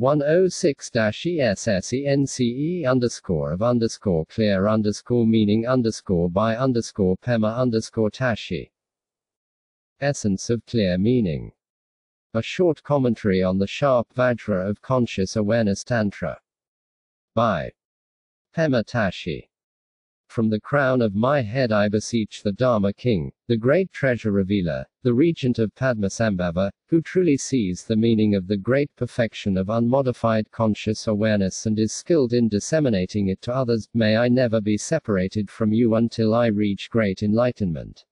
106-ESSENCE _ clear meaning by Pema Tashi. Essence of clear meaning. A short commentary on the sharp Vajra of conscious awareness Tantra. By Pema Tashi. From the crown of my head I beseech the Dharma King, the great treasure revealer, the regent of Padmasambhava, who truly sees the meaning of the great perfection of unmodified conscious awareness and is skilled in disseminating it to others, may I never be separated from you until I reach great enlightenment.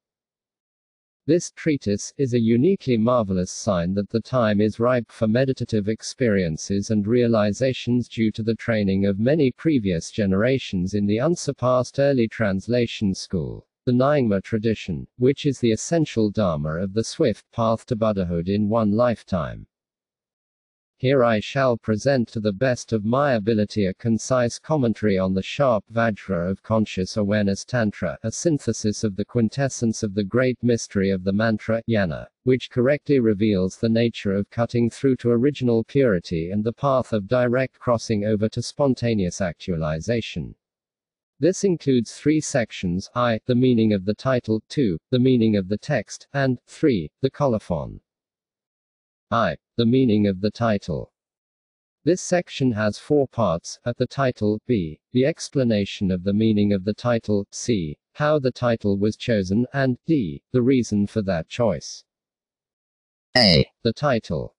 This treatise is a uniquely marvelous sign that the time is ripe for meditative experiences and realizations due to the training of many previous generations in the unsurpassed early translation school, the Nyingma tradition, which is the essential dharma of the swift path to Buddhahood in one lifetime. Here I shall present to the best of my ability a concise commentary on the sharp Vajra of conscious awareness Tantra, a synthesis of the quintessence of the great mystery of the mantra, jnana, which correctly reveals the nature of cutting through to original purity and the path of direct crossing over to spontaneous actualization. This includes 3 sections: I, the meaning of the title; 2, the meaning of the text; and 3, the colophon. I, the meaning of the title. This section has 4 parts: at the title, B, the explanation of the meaning of the title; C, how the title was chosen; and D, the reason for that choice. A, the title.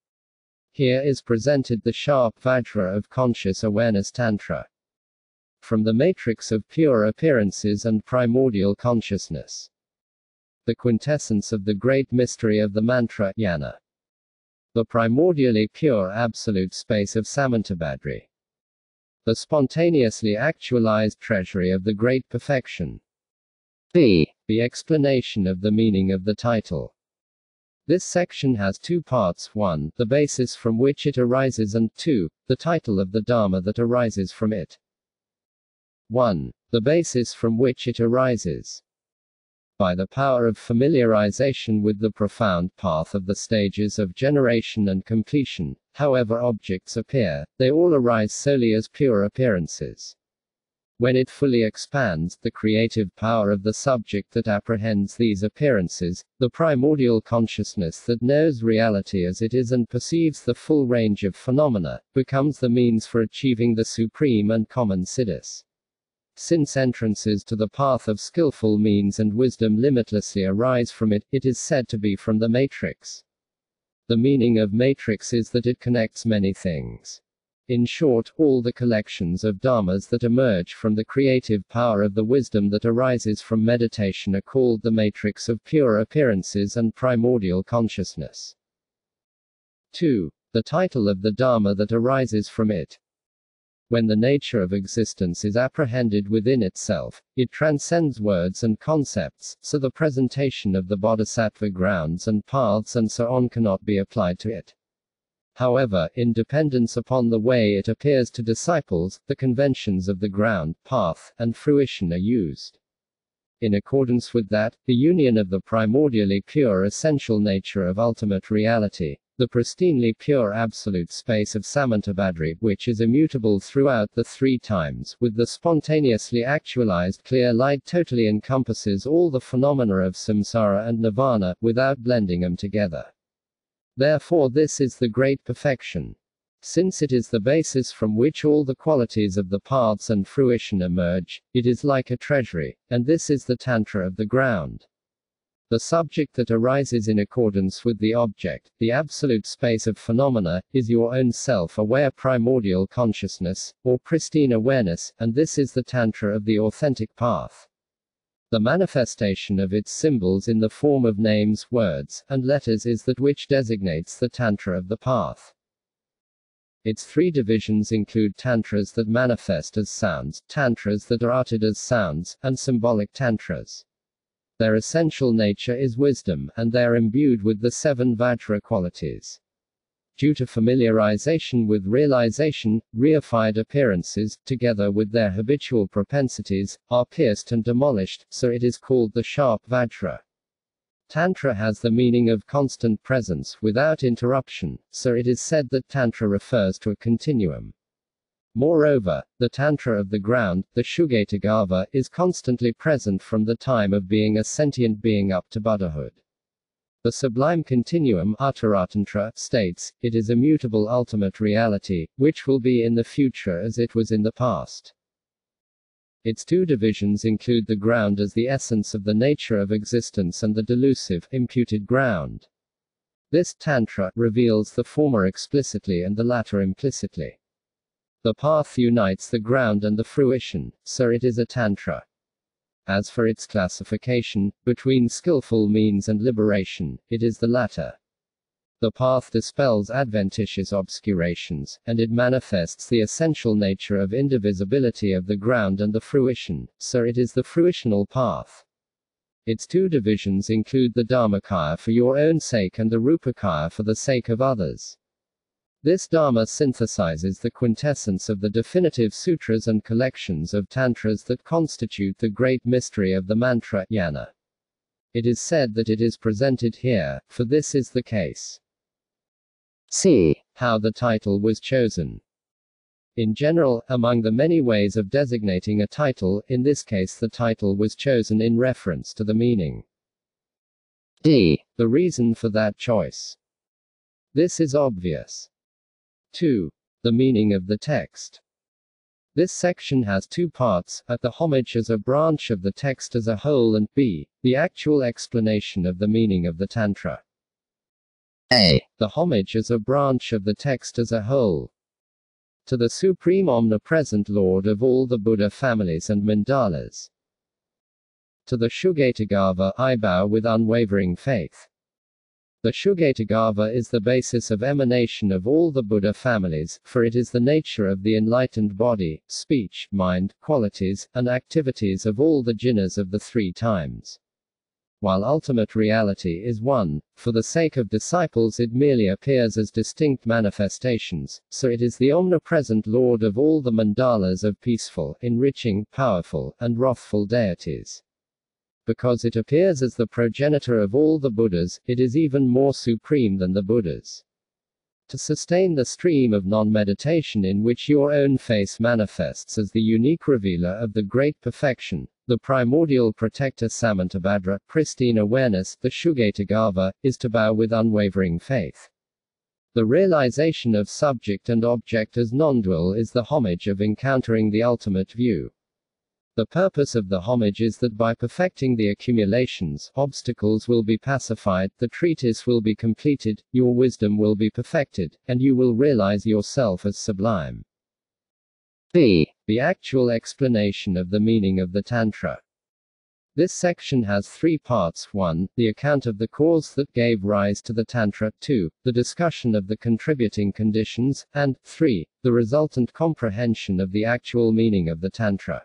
Here is presented the sharp Vajra of conscious awareness Tantra. From the matrix of pure appearances and primordial consciousness. The quintessence of the great mystery of the mantra, jnana. The primordially pure absolute space of Samantabhadri. The spontaneously actualized treasury of the great perfection. B, the explanation of the meaning of the title. This section has 2 parts: 1, the basis from which it arises, and 2, the title of the Dharma that arises from it. 1. The basis from which it arises. By the power of familiarization with the profound path of the stages of generation and completion, however objects appear, they all arise solely as pure appearances. When it fully expands, the creative power of the subject that apprehends these appearances, the primordial consciousness that knows reality as it is and perceives the full range of phenomena, becomes the means for achieving the supreme and common siddhis. Since entrances to the path of skillful means and wisdom limitlessly arise from it, it is said to be from the matrix. The meaning of matrix is that it connects many things. In short, all the collections of dharmas that emerge from the creative power of the wisdom that arises from meditation are called the matrix of pure appearances and primordial consciousness. 2. The title of the dharma that arises from it. When the nature of existence is apprehended within itself, it transcends words and concepts, so the presentation of the bodhisattva grounds and paths and so on cannot be applied to it. However, in dependence upon the way it appears to disciples, the conventions of the ground, path, and fruition are used. In accordance with that, the union of the primordially pure essential nature of ultimate reality, the pristinely pure absolute space of Samantabhadri, which is immutable throughout the 3 times, with the spontaneously actualized clear light, totally encompasses all the phenomena of samsara and nirvana, without blending them together. Therefore this is the great perfection. Since it is the basis from which all the qualities of the paths and fruition emerge, it is like a treasury, and this is the tantra of the ground. The subject that arises in accordance with the object, the absolute space of phenomena, is your own self-aware primordial consciousness, or pristine awareness, and this is the tantra of the authentic path. The manifestation of its symbols in the form of names, words, and letters is that which designates the tantra of the path. Its 3 divisions include tantras that manifest as sounds, tantras that are uttered as sounds, and symbolic tantras. Their essential nature is wisdom, and they are imbued with the 7 Vajra qualities. Due to familiarization with realization, reified appearances, together with their habitual propensities, are pierced and demolished, so it is called the sharp Vajra. Tantra has the meaning of constant presence without interruption, so it is said that Tantra refers to a continuum. Moreover, the Tantra of the ground, the Shugetagava, is constantly present from the time of being a sentient being up to Buddhahood. The sublime continuum, Uttaratantra, states, it is immutable ultimate reality, which will be in the future as it was in the past. Its two divisions include the ground as the essence of the nature of existence and the delusive, imputed ground. This Tantra reveals the former explicitly and the latter implicitly. The path unites the ground and the fruition, so it is a Tantra. As for its classification, between skillful means and liberation, it is the latter. The path dispels adventitious obscurations, and it manifests the essential nature of indivisibility of the ground and the fruition, so it is the fruitional path. Its two divisions include the Dharmakaya for your own sake and the Rupakaya for the sake of others. This Dharma synthesizes the quintessence of the definitive sutras and collections of tantras that constitute the great mystery of the mantra, jnana. It is said that it is presented here, for this is the case. C. How the title was chosen. In general, among the many ways of designating a title, in this case the title was chosen in reference to the meaning. D. The reason for that choice. This is obvious. 2. The meaning of the text. This section has two parts, A. The homage as a branch of the text as a whole, and B. The actual explanation of the meaning of the Tantra. A. The homage as a branch of the text as a whole. To the Supreme Omnipresent Lord of all the Buddha families and mandalas. To the Shugetagava, I bow with unwavering faith. The Shugetagava is the basis of emanation of all the Buddha families, for it is the nature of the enlightened body, speech, mind, qualities, and activities of all the jhanas of the three times. While ultimate reality is one, for the sake of disciples it merely appears as distinct manifestations, so it is the omnipresent Lord of all the mandalas of peaceful, enriching, powerful, and wrathful deities. Because it appears as the progenitor of all the Buddhas, it is even more supreme than the Buddhas. To sustain the stream of non-meditation in which your own face manifests as the unique revealer of the great perfection, the primordial protector Samantabhadra, pristine awareness, the Shugetagava, is to bow with unwavering faith. The realization of subject and object as non-dual is the homage of encountering the ultimate view. The purpose of the homage is that by perfecting the accumulations, obstacles will be pacified, the treatise will be completed, your wisdom will be perfected, and you will realize yourself as sublime. B. The actual explanation of the meaning of the Tantra. This section has three parts: 1. The account of the cause that gave rise to the Tantra, 2. The discussion of the contributing conditions, and 3. The resultant comprehension of the actual meaning of the Tantra.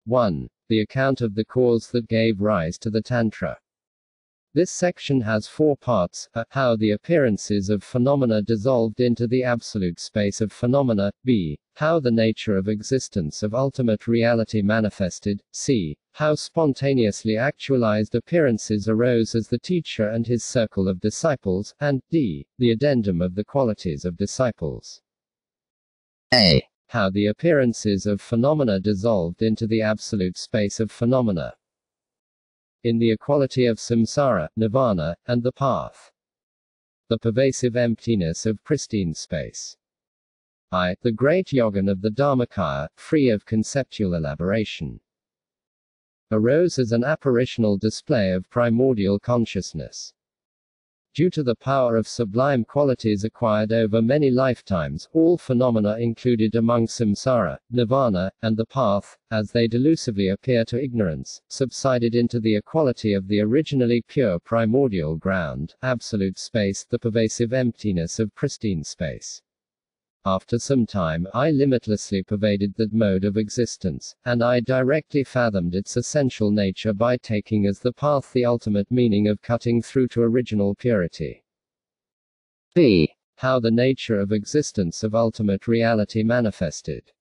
1. The account of the cause that gave rise to the Tantra. This section has four parts: A. How the appearances of phenomena dissolved into the absolute space of phenomena, B. How the nature of existence of ultimate reality manifested, C. How spontaneously actualized appearances arose as the teacher and his circle of disciples, and D. The addendum of the qualities of disciples. A. How the appearances of phenomena dissolved into the absolute space of phenomena. In the equality of samsara, nirvana, and the path. The pervasive emptiness of pristine space. I. The great yogin of the Dharmakaya, free of conceptual elaboration. Arose as an apparitional display of primordial consciousness. Due to the power of sublime qualities acquired over many lifetimes, all phenomena included among samsara, nirvana, and the path, as they delusively appear to ignorance, subsided into the equality of the originally pure primordial ground, absolute space, the pervasive emptiness of pristine space. After some time, I limitlessly pervaded that mode of existence, and I directly fathomed its essential nature by taking as the path the ultimate meaning of cutting through to original purity. B. How the nature of existence of ultimate reality manifested.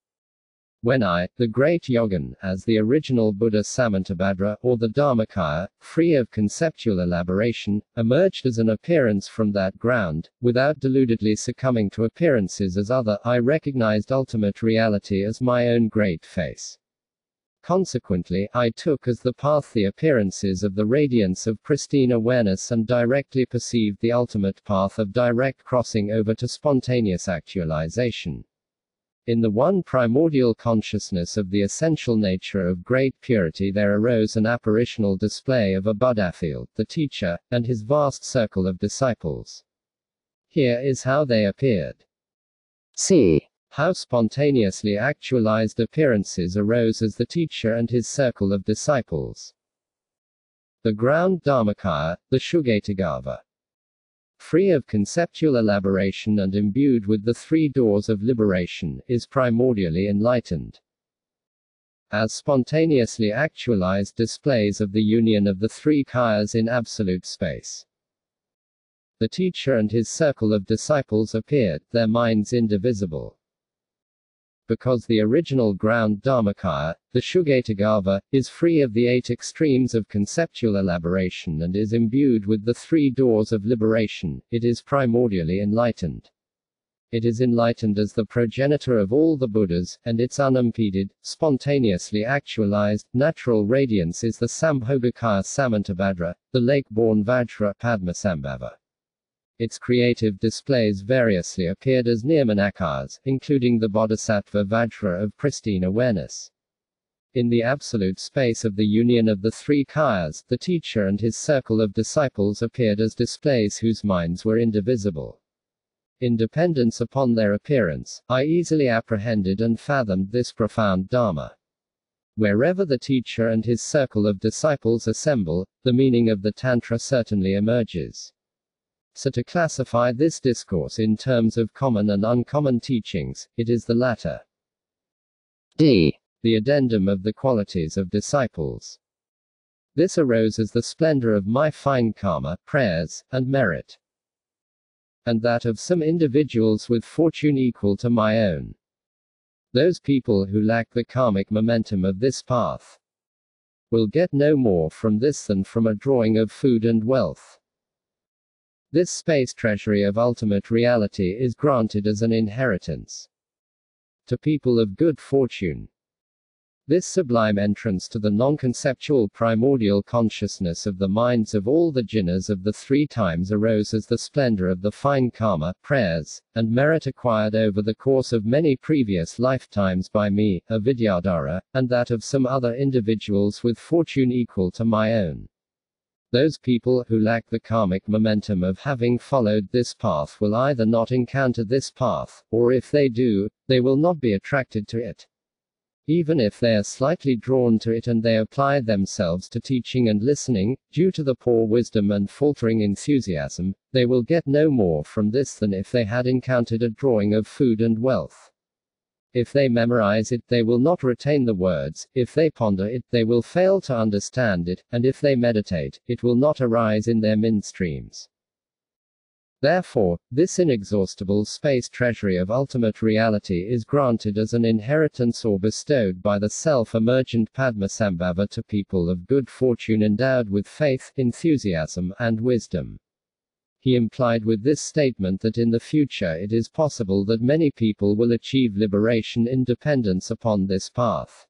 When I, the great Yogin, as the original Buddha Samantabhadra, or the Dharmakaya, free of conceptual elaboration, emerged as an appearance from that ground, without deludedly succumbing to appearances as other, I recognized ultimate reality as my own great face. Consequently, I took as the path the appearances of the radiance of pristine awareness and directly perceived the ultimate path of direct crossing over to spontaneous actualization. In the one primordial consciousness of the essential nature of great purity there arose an apparitional display of a Buddhafield, the teacher, and his vast circle of disciples. Here is how they appeared. C. How spontaneously actualized appearances arose as the teacher and his circle of disciples. The ground Dharmakaya, the Shugetagava. Free of conceptual elaboration and imbued with the three doors of liberation, is primordially enlightened. As spontaneously actualized displays of the union of the three kayas in absolute space. The teacher and his circle of disciples appeared, their minds indivisible. Because the original ground Dharmakaya, the Shugetagava, is free of the 8 extremes of conceptual elaboration and is imbued with the 3 doors of liberation, it is primordially enlightened. It is enlightened as the progenitor of all the Buddhas, and its unimpeded, spontaneously actualized, natural radiance is the Sambhogakaya Samantabhadra, the lake-born Vajra Padmasambhava. Its creative displays variously appeared as Nirmanakayas, including the Bodhisattva Vajra of pristine awareness. In the absolute space of the union of the 3 kayas, the teacher and his circle of disciples appeared as displays whose minds were indivisible. In dependence upon their appearance, I easily apprehended and fathomed this profound Dharma. Wherever the teacher and his circle of disciples assemble, the meaning of the Tantra certainly emerges. So to classify this discourse in terms of common and uncommon teachings, it is the latter. D. The addendum of the qualities of disciples. This arose as the splendor of my fine karma, prayers, and merit, and that of some individuals with fortune equal to my own. Those people who lack the karmic momentum of this path will get no more from this than from a drawing of food and wealth. This space treasury of ultimate reality is granted as an inheritance to people of good fortune. This sublime entrance to the non-conceptual primordial consciousness of the minds of all the jhanas of the 3 times arose as the splendor of the fine karma, prayers, and merit acquired over the course of many previous lifetimes by me, a Vidyadhara, and that of some other individuals with fortune equal to my own. Those people who lack the karmic momentum of having followed this path will either not encounter this path, or if they do, they will not be attracted to it. Even if they are slightly drawn to it and they apply themselves to teaching and listening, due to the poor wisdom and faltering enthusiasm, they will get no more from this than if they had encountered a drawing of food and wealth. If they memorize it, they will not retain the words, if they ponder it, they will fail to understand it, and if they meditate, it will not arise in their mind streams. Therefore, this inexhaustible space treasury of ultimate reality is granted as an inheritance or bestowed by the self-emergent Padmasambhava to people of good fortune endowed with faith, enthusiasm, and wisdom. He implied with this statement that in the future it is possible that many people will achieve liberation in dependence upon this path.